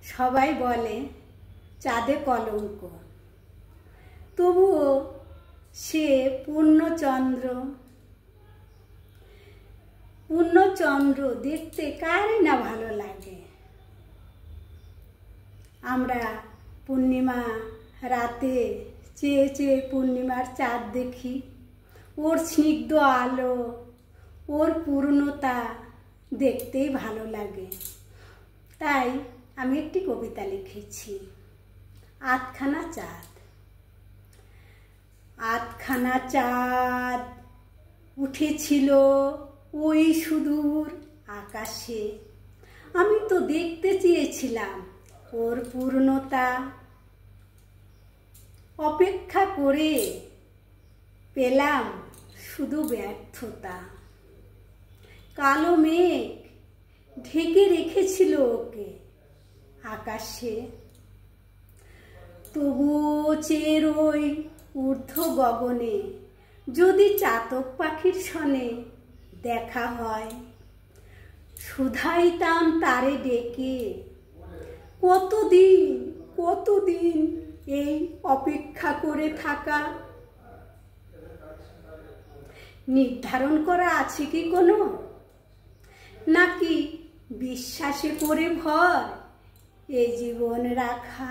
সবাই বলে চাঁদে কলঙ্ক, তবুও সে পূর্ণচন্দ্র। পূর্ণচন্দ্র দেখতে কারই না ভালো লাগে। আমরা পূর্ণিমা রাতে চেয়ে চেয়ে পূর্ণিমার চাঁদ দেখি, ওর স্নিগ্ধ আলো, ওর পূর্ণতা দেখতেই ভালো লাগে। তাই আমি একটি কবিতা লিখেছি, আধখানা চাঁদ। আধখানা চাঁদ উঠেছিল ওই সুদূর আকাশে, আমি তো দেখতে চেয়েছিলাম ওর পূর্ণতা। অপেক্ষা করে পেলাম শুধু ব্যর্থতা। কালো মেঘ ঢেকে রেখেছিল ওকে আকাশে, তবুও চেয়ে রই ঊর্ধ্ব গগনে, যদি চাতক পাখির সনে দেখা হয়। শুধাইতাম তারে ডেকে, কতদিন কতদিন এই অপেক্ষা করে থাকা। নির্ধারণ করা আছে কি কোনো, নাকি বিশ্বাসে করে ভর এ জীবন রাখা।